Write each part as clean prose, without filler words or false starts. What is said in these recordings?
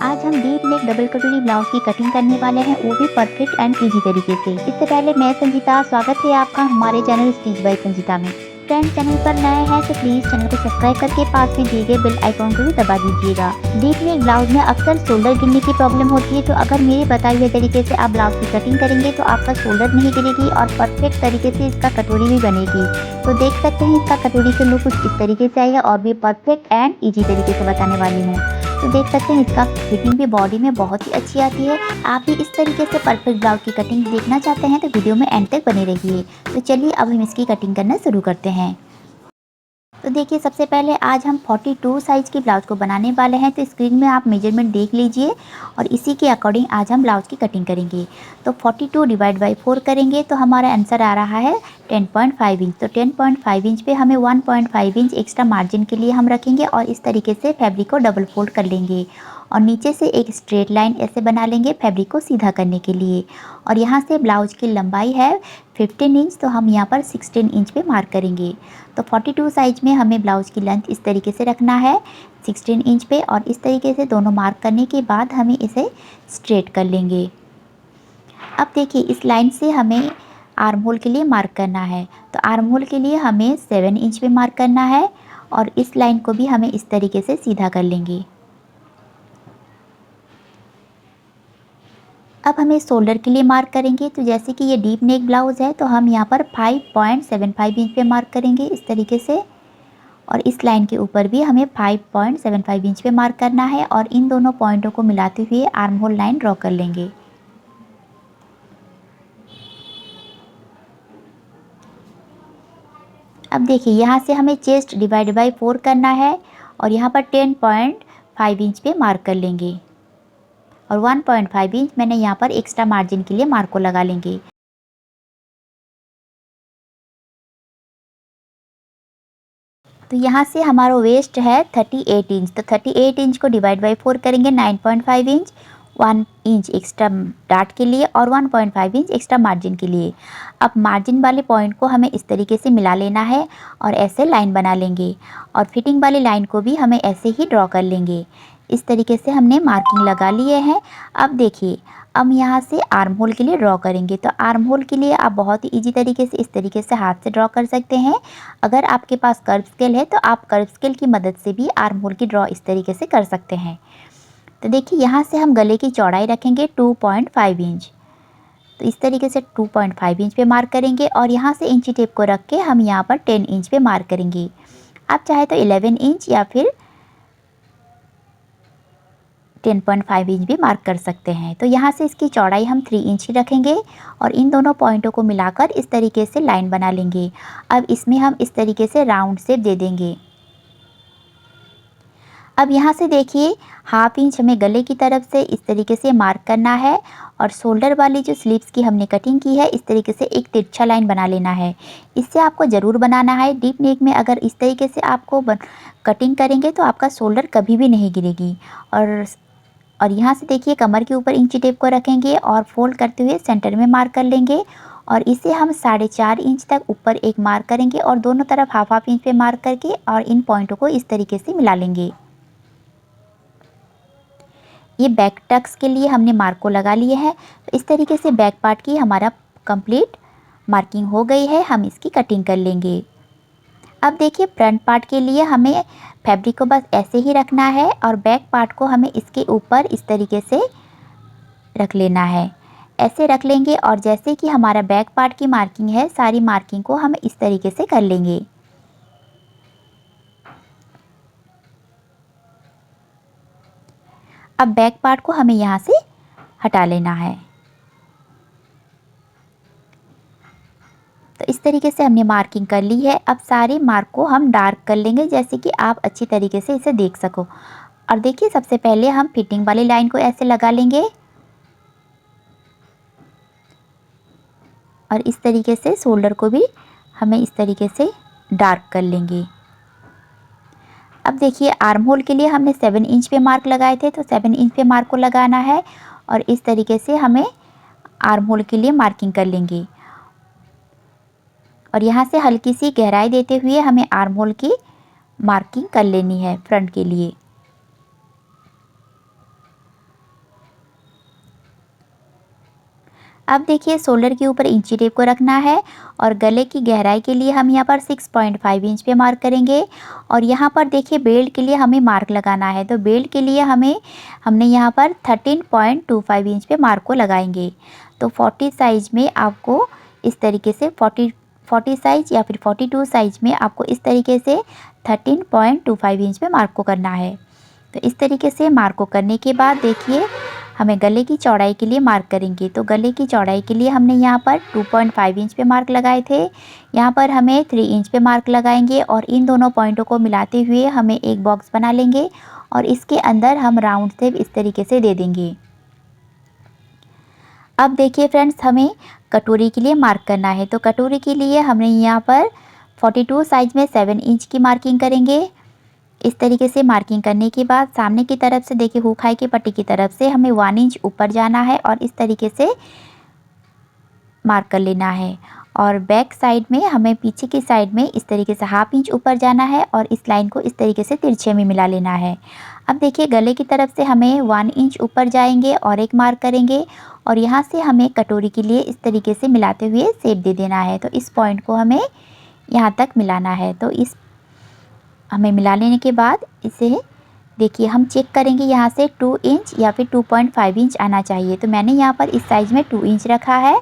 आज हम deep neck double कटोरी ब्लाउज की कटिंग करने वाले हैं, वो भी परफेक्ट एंड इजी तरीके से। इससे पहले मैं संजीता, स्वागत है आपका हमारे चैनल स्टिच बाय संजीता में। फ्रेंड्स, चैनल पर नए हैं तो प्लीज चैनल को सब्सक्राइब करके पास में दिए गए बेल आइकॉन को भी दबा दीजिएगा। डीप नेक ब्लाउज में अक्सर शोल्डर गिरने की प्रॉब्लम होती है, तो अगर मेरे बताए हुए तरीके से आप ब्लाउज की कटिंग करेंगे तो आपका शोल्डर नहीं गिरेगी और परफेक्ट तरीके से इसका कटोरी भी बनेगी। तो देख सकते हैं इसका कटोरी के लुक कुछ इस तरीके से आई है और भी परफेक्ट एंड ईजी तरीके से बताने वाली हूँ। तो देख सकते हैं इसका फिटिंग भी बॉडी में बहुत ही अच्छी आती है। आप भी इस तरीके से परफेक्ट ब्लाउज की कटिंग देखना चाहते हैं तो वीडियो में एंड तक बने रहिए। तो चलिए अब हम इसकी कटिंग करना शुरू करते हैं। तो देखिए, सबसे पहले आज हम 42 साइज़ की ब्लाउज को बनाने वाले हैं। तो स्क्रीन में आप मेजरमेंट देख लीजिए और इसी के अकॉर्डिंग आज हम ब्लाउज की कटिंग करेंगे। तो 42 डिवाइड बाई 4 करेंगे तो हमारा आंसर आ रहा है 10.5 इंच। तो 10.5 इंच पे हमें 1.5 इंच एक्स्ट्रा मार्जिन के लिए हम रखेंगे और इस तरीके से फैब्रिक को डबल फोल्ड कर लेंगे और नीचे से एक स्ट्रेट लाइन ऐसे बना लेंगे फैब्रिक को सीधा करने के लिए। और यहाँ से ब्लाउज की लंबाई है 15 इंच, तो हम यहाँ पर 16 इंच पे मार्क करेंगे। तो 42 साइज में हमें ब्लाउज़ की लेंथ इस तरीके से रखना है 16 इंच पे और इस तरीके से दोनों मार्क करने के बाद हमें इसे स्ट्रेट कर लेंगे। अब देखिए, इस लाइन से हमें आर्म होल के लिए मार्क करना है। तो आर्म होल के लिए हमें 7 इंच पे मार्क करना है और इस लाइन को भी हमें इस तरीके से सीधा कर लेंगे। अब हमें शोल्डर के लिए मार्क करेंगे। तो जैसे कि ये डीप नेक ब्लाउज़ है तो हम यहाँ पर 5.75 इंच पे मार्क करेंगे इस तरीके से और इस लाइन के ऊपर भी हमें 5.75 इंच पे मार्क करना है और इन दोनों पॉइंटों को मिलाते हुए आर्म होल लाइन ड्रॉ कर लेंगे। अब देखिए, यहाँ से हमें चेस्ट डिवाइड बाई 4 करना है और यहाँ पर 10.5 इंच पे मार्क कर लेंगे और 1.5 इंच मैंने यहाँ पर एक्स्ट्रा मार्जिन के लिए मार्क को लगा लेंगे। तो यहाँ से हमारा वेस्ट है 38 इंच। तो 38 इंच को डिवाइड बाई 4 करेंगे 9.5 इंच, 1 इंच एक्स्ट्रा डार्ट के लिए और 1.5 इंच एक्स्ट्रा मार्जिन के लिए। अब मार्जिन वाले पॉइंट को हमें इस तरीके से मिला लेना है और ऐसे लाइन बना लेंगे और फिटिंग वाली लाइन को भी हमें ऐसे ही ड्रॉ कर लेंगे। इस तरीके से हमने मार्किंग लगा लिए हैं। अब देखिए, अब यहाँ से आर्म होल के लिए ड्रॉ करेंगे। तो आर्म होल के लिए आप बहुत ही ईजी तरीके से इस तरीके से हाथ से ड्रॉ कर सकते हैं। अगर आपके पास कर्व स्केल है तो आप कर्व स्केल की मदद से भी आर्म होल की ड्रॉ इस तरीके से कर सकते हैं। तो देखिए, यहाँ से हम गले की चौड़ाई रखेंगे 2.5 इंच। तो इस तरीके से 2.5 इंच पे मार्क करेंगे और यहाँ से इंची टेप को रख के हम यहाँ पर 10 इंच पे मार्क करेंगे। आप चाहे तो 11 इंच या फिर 10.5 इंच भी मार्क कर सकते हैं। तो यहाँ से इसकी चौड़ाई हम 3 इंच ही रखेंगे और इन दोनों पॉइंटों को मिलाकर इस तरीके से लाइन बना लेंगे। अब इसमें हम इस तरीके से राउंड शेप दे देंगे। अब यहाँ से देखिए, हाफ इंच हमें गले की तरफ से इस तरीके से मार्क करना है और शोल्डर वाली जो स्लीव्स की हमने कटिंग की है इस तरीके से एक तिरछा लाइन बना लेना है। इससे आपको ज़रूर बनाना है। डीप नेक में अगर इस तरीके से आपको कटिंग करेंगे तो आपका शोल्डर कभी भी नहीं गिरेगी। और यहाँ से देखिए, कमर के ऊपर इंची टेप को रखेंगे और फोल्ड करते हुए सेंटर में मार्क कर लेंगे और इसे हम 4.5 इंच तक ऊपर एक मार्क करेंगे और दोनों तरफ हाफ हाफ इंच पे मार्क करके और इन पॉइंटों को इस तरीके से मिला लेंगे। ये बैक टक्स के लिए हमने मार्क को लगा लिए हैं। तो इस तरीके से बैक पार्ट की हमारा कंप्लीट मार्किंग हो गई है। हम इसकी कटिंग कर लेंगे। अब देखिए, फ्रंट पार्ट के लिए हमें फैब्रिक को बस ऐसे ही रखना है और बैक पार्ट को हमें इसके ऊपर इस तरीके से रख लेना है। ऐसे रख लेंगे और जैसे कि हमारा बैक पार्ट की मार्किंग है, सारी मार्किंग को हम इस तरीके से कर लेंगे। अब बैक पार्ट को हमें यहाँ से हटा लेना है। तो इस तरीके से हमने मार्किंग कर ली है। अब सारे मार्क को हम डार्क कर लेंगे जैसे कि आप अच्छी तरीके से इसे देख सको। और देखिए, सबसे पहले हम फिटिंग वाली लाइन को ऐसे लगा लेंगे और इस तरीके से शोल्डर को भी हमें इस तरीके से डार्क कर लेंगे। अब देखिए, आर्म होल के लिए हमने 7 इंच पे मार्क लगाए थे तो 7 इंच पे मार्क को लगाना है और इस तरीके से हमें आर्म होल के लिए मार्किंग कर लेंगे और यहाँ से हल्की सी गहराई देते हुए हमें आर्म होल की मार्किंग कर लेनी है फ्रंट के लिए। अब देखिए शोल्डर के ऊपर इंची टेप को रखना है और गले की गहराई के लिए हम यहाँ पर 6.5 इंच पे मार्क करेंगे। और यहाँ पर देखिए बेल्ट के लिए हमें मार्क लगाना है, तो बेल्ट के लिए हमने यहाँ पर 13.25 इंच पे मार्क को लगाएंगे। तो 40 साइज में आपको इस तरीके से 40 साइज या फिर 42 साइज में आपको इस तरीके से 13.25 इंच पे मार्क को करना है। तो इस तरीके से मार्क को करने के बाद देखिए हमें गले की चौड़ाई के लिए मार्क करेंगे। तो गले की चौड़ाई के लिए हमने यहाँ पर 2.5 इंच पे मार्क लगाए थे, यहाँ पर हमें 3 इंच पे मार्क लगाएंगे और इन दोनों पॉइंटों को मिलाते हुए हमें एक बॉक्स बना लेंगे और इसके अंदर हम राउंड शेप इस तरीके से दे देंगे। अब देखिए फ्रेंड्स, हमें कटोरी के लिए मार्क करना है। तो कटोरी के लिए हमने यहाँ पर 42 साइज में 7 इंच की मार्किंग करेंगे। इस तरीके से मार्किंग करने के बाद सामने की तरफ से देखिए हुक हाई की पट्टी की तरफ से हमें 1 इंच ऊपर जाना है और इस तरीके से मार्क कर लेना है। और बैक साइड में हमें पीछे की साइड में इस तरीके से हाफ इंच ऊपर जाना है और इस लाइन को इस तरीके से तिरछे में मिला लेना है। अब देखिए गले की तरफ से हमें 1 इंच ऊपर जाएंगे और एक मार्क करेंगे और यहाँ से हमें कटोरी के लिए इस तरीके से मिलाते हुए शेप दे देना है। तो इस पॉइंट को हमें यहाँ तक मिलाना है। तो इस हमें मिला लेने के बाद इसे देखिए हम चेक करेंगे, यहाँ से 2 इंच या फिर 2.5 इंच आना चाहिए। तो मैंने यहाँ पर इस साइज में 2 इंच रखा है।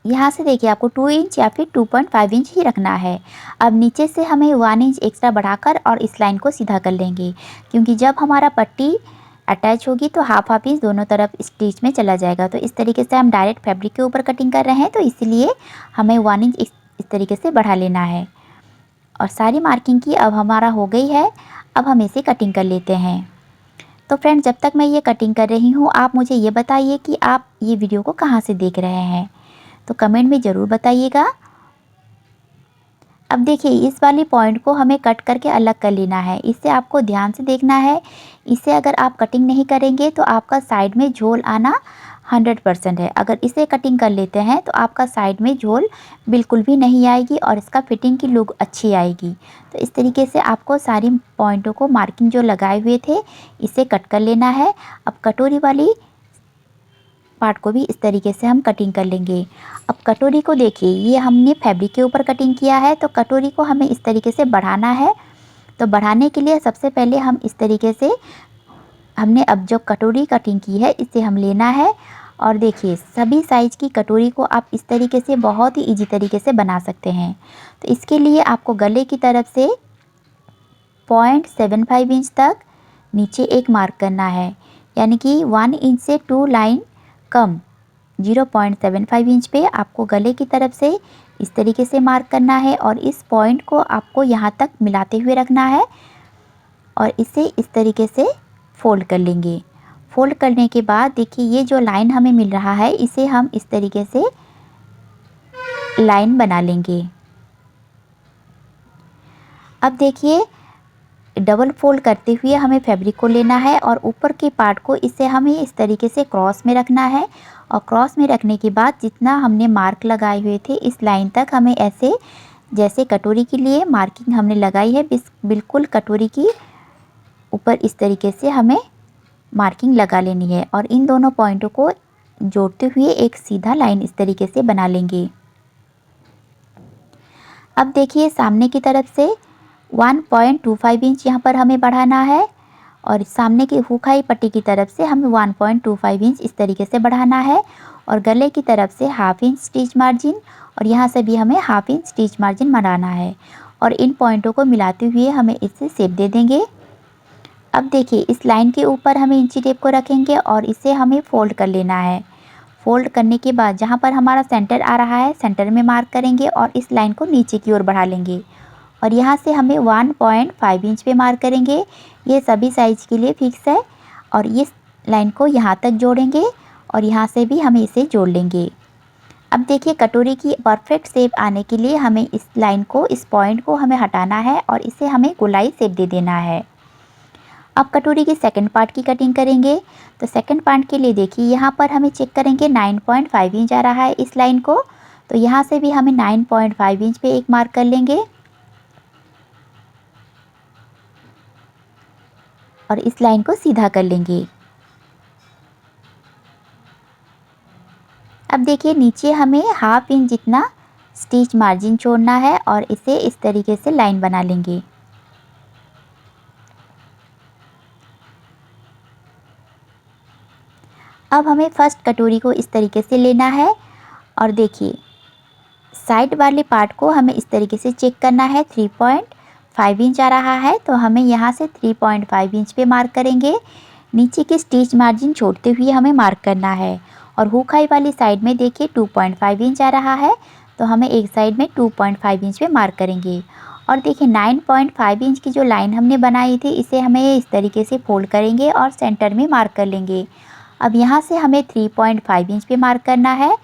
यहाँ से देखिए आपको 2 इंच या फिर 2.5 इंच ही रखना है। अब नीचे से हमें 1 इंच एक्स्ट्रा बढ़ाकर और इस लाइन को सीधा कर लेंगे, क्योंकि जब हमारा पट्टी अटैच होगी तो हाफ हाफ इंच दोनों तरफ स्टिच में चला जाएगा। तो इस तरीके से हम डायरेक्ट फैब्रिक के ऊपर कटिंग कर रहे हैं, तो इसलिए हमें 1 इंच इस तरीके से बढ़ा लेना है। और सारी मार्किंग की अब हमारा हो गई है। अब हम इसे कटिंग कर लेते हैं। तो फ्रेंड्स, जब तक मैं ये कटिंग कर रही हूँ आप मुझे ये बताइए कि आप ये वीडियो को कहाँ से देख रहे हैं, तो कमेंट में ज़रूर बताइएगा। अब देखिए इस वाली पॉइंट को हमें कट करके अलग कर लेना है। इसे आपको ध्यान से देखना है। इसे अगर आप कटिंग नहीं करेंगे तो आपका साइड में झोल आना 100% है। अगर इसे कटिंग कर लेते हैं तो आपका साइड में झोल बिल्कुल भी नहीं आएगी और इसका फिटिंग की लुक अच्छी आएगी। तो इस तरीके से आपको सारी पॉइंटों को मार्किंग जो लगाए हुए थे इसे कट कर लेना है। अब कटोरी वाली पार्ट को भी इस तरीके से हम कटिंग कर लेंगे। अब कटोरी को देखिए, ये हमने फैब्रिक के ऊपर कटिंग किया है, तो कटोरी को हमें इस तरीके से बढ़ाना है। तो बढ़ाने के लिए सबसे पहले हम इस तरीके से हमने अब जो कटोरी कटिंग की है इसे हम लेना है। और देखिए सभी साइज की कटोरी को आप इस तरीके से बहुत ही इजी तरीके से बना सकते हैं। तो इसके लिए आपको गले की तरफ से 0.75 इंच तक नीचे एक मार्क करना है, यानी कि 1 इंच से 2 लाइन कम 0.75 इंच पे आपको गले की तरफ से इस तरीके से मार्क करना है और इस पॉइंट को आपको यहाँ तक मिलाते हुए रखना है और इसे इस तरीके से फोल्ड कर लेंगे। फोल्ड करने के बाद देखिए ये जो लाइन हमें मिल रहा है इसे हम इस तरीके से लाइन बना लेंगे। अब देखिए डबल फोल्ड करते हुए हमें फैब्रिक को लेना है और ऊपर के पार्ट को इसे हमें इस तरीके से क्रॉस में रखना है और क्रॉस में रखने के बाद जितना हमने मार्क लगाए हुए थे इस लाइन तक हमें ऐसे जैसे कटोरी के लिए मार्किंग हमने लगाई है बिल्कुल कटोरी की ऊपर इस तरीके से हमें मार्किंग लगा लेनी है और इन दोनों पॉइंटों को जोड़ते हुए एक सीधा लाइन इस तरीके से बना लेंगे। अब देखिए सामने की तरफ से 1.25 इंच यहाँ पर हमें बढ़ाना है और सामने की हुक हाई पट्टी की तरफ से हमें 1.25 इंच इस तरीके से बढ़ाना है और गले की तरफ से हाफ इंच स्टिच मार्जिन और यहाँ से भी हमें हाफ इंच स्टिच मार्जिन बनाना है और इन पॉइंटों को मिलाते हुए हमें इससे शेप दे देंगे। अब देखिए इस लाइन के ऊपर हमें इंची टेप को रखेंगे और इसे हमें फोल्ड कर लेना है। फोल्ड करने के बाद जहाँ पर हमारा सेंटर आ रहा है सेंटर में मार्क करेंगे और इस लाइन को नीचे की ओर बढ़ा लेंगे और यहाँ से हमें 1.5 इंच पे मार्क करेंगे। ये सभी साइज के लिए फिक्स है और ये लाइन को यहाँ तक जोड़ेंगे और यहाँ से भी हमें इसे जोड़ लेंगे। अब देखिए कटोरी की परफेक्ट शेप आने के लिए हमें इस लाइन को इस पॉइंट को हमें हटाना है और इसे हमें गोलाई शेप दे देना है। अब कटोरी की सेकंड पार्ट की कटिंग करेंगे। तो सेकंड पार्ट के लिए देखिए यहाँ पर हमें चेक करेंगे 9.5 इंच आ रहा है इस लाइन को, तो यहाँ से भी हमें 9.5 इंच पे एक मार्क कर लेंगे और इस लाइन को सीधा कर लेंगे। देखिए नीचे हमें 1/2 इंच जितना स्टिच मार्जिन छोड़ना है और इसे इस तरीके से लाइन बना लेंगे। अब हमें फर्स्ट कटोरी को इस तरीके से लेना है और देखिए साइड वाले पार्ट को हमें इस तरीके से चेक करना है। 3.5 इंच आ रहा है तो हमें यहाँ से 3.5 इंच पे मार्क करेंगे। नीचे की स्टिच मार्जिन छोड़ते हुए हमें मार्क करना है और हुक हाई वाली साइड में देखिए 2.5 इंच आ रहा है तो हमें एक साइड में 2.5 इंच पे मार्क करेंगे। और देखिए 9.5 इंच की जो लाइन हमने बनाई थी इसे हमें इस तरीके से फोल्ड करेंगे और सेंटर में मार्क कर लेंगे। अब यहाँ से हमें 3.5 इंच पे मार्क करना है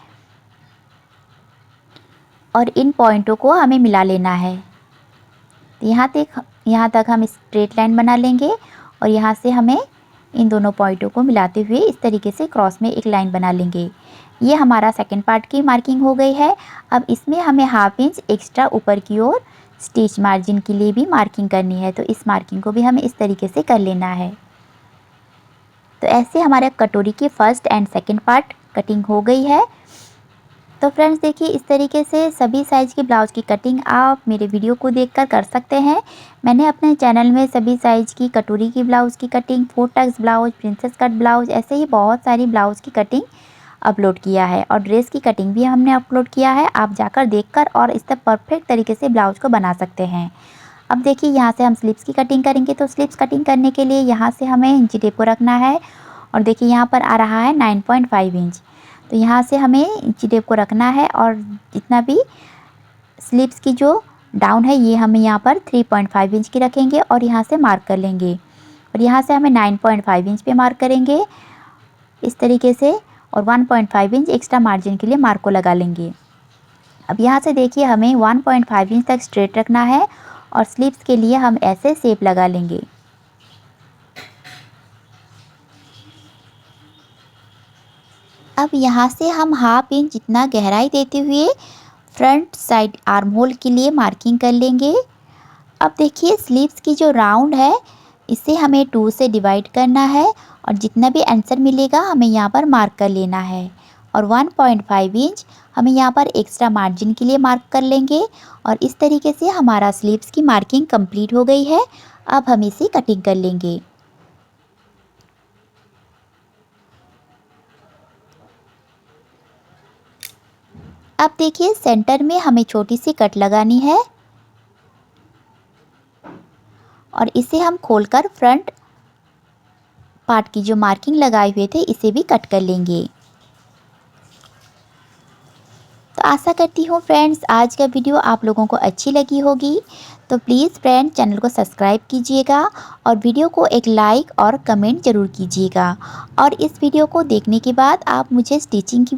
और इन पॉइंटों को हमें मिला लेना है। यहाँ तक हम स्ट्रेट लाइन बना लेंगे और यहाँ से हमें इन दोनों पॉइंटों को मिलाते हुए इस तरीके से क्रॉस में एक लाइन बना लेंगे। ये हमारा सेकंड पार्ट की मार्किंग हो गई है। अब इसमें हमें 1/2 इंच एक्स्ट्रा ऊपर की ओर स्टिच मार्जिन के लिए भी मार्किंग करनी है तो इस मार्किंग को भी हमें इस तरीके से कर लेना है। तो ऐसे हमारे कटोरी की first and second part cutting हो गई है। तो फ्रेंड्स देखिए इस तरीके से सभी साइज़ की ब्लाउज़ की कटिंग आप मेरे वीडियो को देखकर कर सकते हैं। मैंने अपने चैनल में सभी साइज़ की कटोरी की ब्लाउज़ की cutting, 4 tucks blouse, princess cut blouse ऐसे ही बहुत सारी ब्लाउज़ की कटिंग अपलोड किया है और ड्रेस की कटिंग भी हमने अपलोड किया है। आप जाकर देखकर और इस तरह परफेक्ट तरीके से ब्लाउज़ को बना सकते हैं। अब देखिए यहाँ से हम स्लीव्स की कटिंग करेंगे तो स्लीव्स कटिंग करने के लिए यहाँ से हमें इंची टेप को रखना है और देखिए यहाँ पर आ रहा है 9.5 इंच। तो यहाँ से हमें इंची टेप को रखना है और जितना भी स्लीव्स की जो डाउन है ये हमें यहाँ पर 3.5 इंच की रखेंगे और यहाँ से मार्क कर लेंगे और यहाँ से हमें 9.5 इंच पे मार्क करेंगे इस तरीके से और 1.5 इंच एक्स्ट्रा मार्जिन के लिए मार्क को लगा लेंगे। अब यहाँ से देखिए हमें 1.5 इंच तक स्ट्रेट रखना है और स्लीव्स के लिए हम ऐसे शेप लगा लेंगे। अब यहाँ से हम 1/2 इंच जितना गहराई देते हुए फ्रंट साइड आर्म होल के लिए मार्किंग कर लेंगे। अब देखिए स्लीव्स की जो राउंड है इसे हमें 2 से डिवाइड करना है और जितना भी आंसर मिलेगा हमें यहाँ पर मार्क कर लेना है और 1.5 इंच हमें यहाँ पर एक्स्ट्रा मार्जिन के लिए मार्क कर लेंगे और इस तरीके से हमारा स्लीव्स की मार्किंग कंप्लीट हो गई है। अब हम इसे कटिंग कर लेंगे। अब देखिए सेंटर में हमें छोटी सी कट लगानी है और इसे हम खोलकर फ्रंट पार्ट की जो मार्किंग लगाए हुए थे इसे भी कट कर लेंगे। तो आशा करती हूँ फ्रेंड्स आज का वीडियो आप लोगों को अच्छी लगी होगी। तो प्लीज़ फ्रेंड चैनल को सब्सक्राइब कीजिएगा और वीडियो को एक लाइक और कमेंट ज़रूर कीजिएगा और इस वीडियो को देखने के बाद आप मुझे स्टिचिंग की